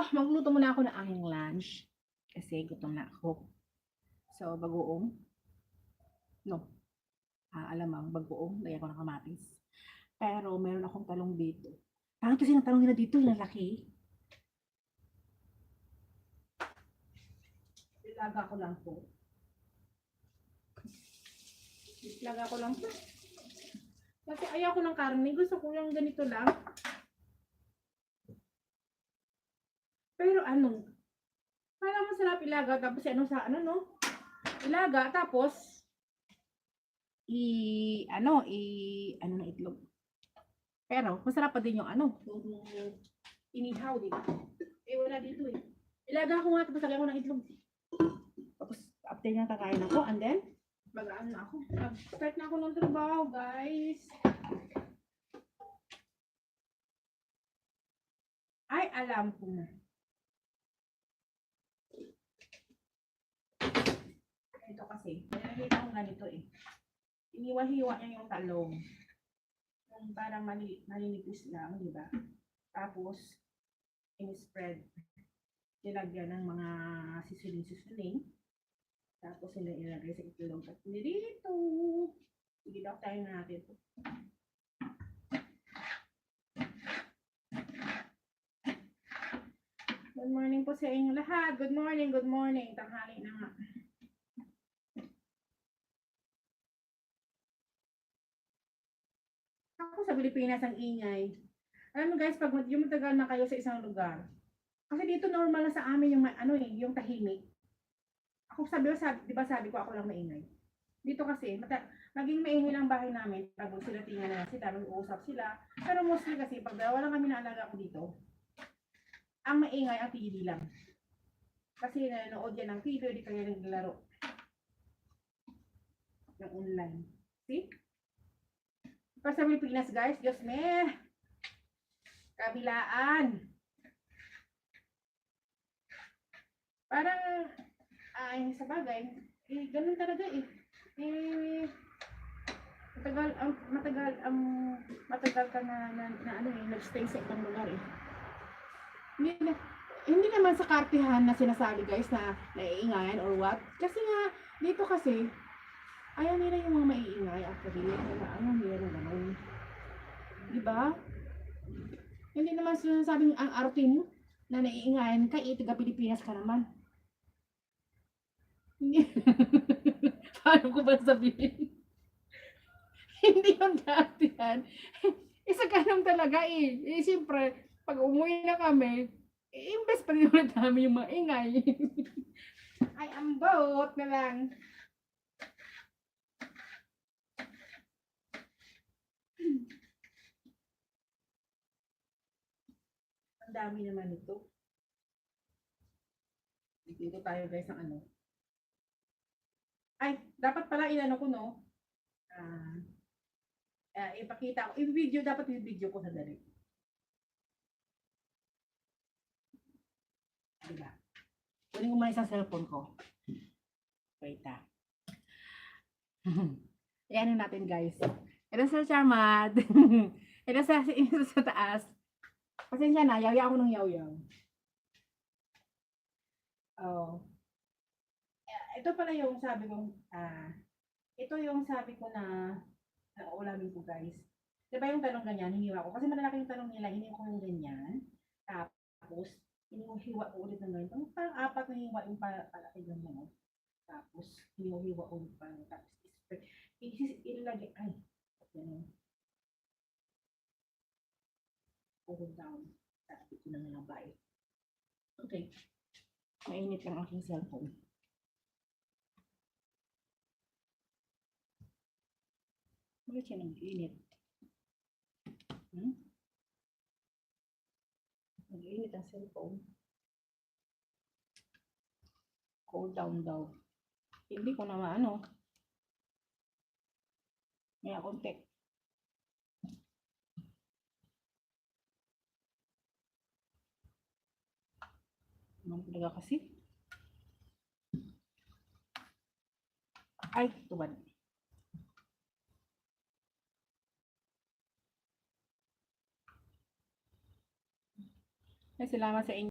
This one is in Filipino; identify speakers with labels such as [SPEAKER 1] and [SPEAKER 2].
[SPEAKER 1] magluto muna ako ng aking lunch. Kasi gutom na ako. So, bagoong. No. Alamang, bagoong. Lagyan ko ng kamatis. Pero, meron akong talong dito. Parang kasi ng talong nila dito, yung laki. Ilaga ko lang po. Ilaga ko lang po. Kasi ayaw ko ng karne. Gusto ko yung ganito lang. Pero ano, parang masarap ilaga. Tapos ano sa ano no? Ilaga. Tapos, ano na itlog. Pero, masarap pa din yung ano, yung inihaw, di ba? Eh, wala dito eh. Ilaga ko nga, tapos lagyan ko ng itlog. Tapos, after niyang kakain ako, and then, mag-ano na ako. Start na ako ng trabaho, guys. Ay, alam ko na. Ito kasi, nakikita ko ganito eh. Iniwa-hiwa niya yung talong. Yung parang maninipis lang, di ba? Tapos, in-spread. Nilagyan ng mga sisuling-sisuling. Tapos, ilagay sa itlog at dito. Sige daw tayo natin. Good morning po sa inyo lahat. Good morning, good morning. Tanghali na nga. Ako sa Pilipinas ang ingay. Alam mo guys, pag yung matagal na kayo sa isang lugar, kasi dito normal na sa amin yung ano eh, yung tahimik. Ako di ba sabi ko ako lang maingay. Dito kasi, naging maingay lang bahay namin pag sila tingnan na sila, mag-uusap sila. Pero mostly kasi, pag wala kami naalaga ko dito, ang maingay ang TV lang. Kasi nanonood yan ng TV, di kaya naglaro ng online. See? Pero sa Pilipinas guys, Diyos me, kabilaan. Parang, ay, sa bagay, eh, ganun talaga eh. Matagal ka na ano eh, nag-stay sa ibang lugar eh. Hindi naman sa kartihan na sinasabi guys na naiingayan or what. Kasi nga, dito kasi, ayaw nila yung mga maiingay actually. Ano, meron naman. Diba? Hindi naman sinasabing ang arte mo na naiingayan ka, taga Pilipinas ka naman. Hindi. Paano ko ba sabihin? Hindi yung datihan. Isa ganun talaga eh. Eh, siyempre, pag umuwi na kami, imbes pa rin ulit namin yung maingay. Ay, ambot na lang. Ang dami naman ito. Dito tayo guys ng ano. Ay, dapat pala inano ko no. Ipakita ko. I-video, dapat i-video ko sa dali. Diba? Kunin ko muna isang cellphone ko. Wait ah. Ayan natin guys. Ito sa chamad. Ito sa taas. Pasensya na, yaw-yaw ako ng yaw-yaw. Oh. Ito pala yung sabi ko, ito yung sabi ko na ulamin ko guys. Diba yung talong ganyan, hiniwa ko. Kasi malalaki yung talong nila, hiniwa ko yung ganyan. Tapos, hiniwa ko ulit ng ganyan. Parang apat na hiniwa yung palaki ganyan. Tapos, hiniwa ulit pa. Tapos, ilalagay, ay, yan. Pull down. Sabi ko na nga ba eh. Okay. Mainit lang aking cellphone. Bakit siya nag-init? Nag-init ang cellphone. Cool down daw. Hindi ko na maano. May konti. Naman talaga kasi. Ay, tubad. Ay, salamat sa inyo.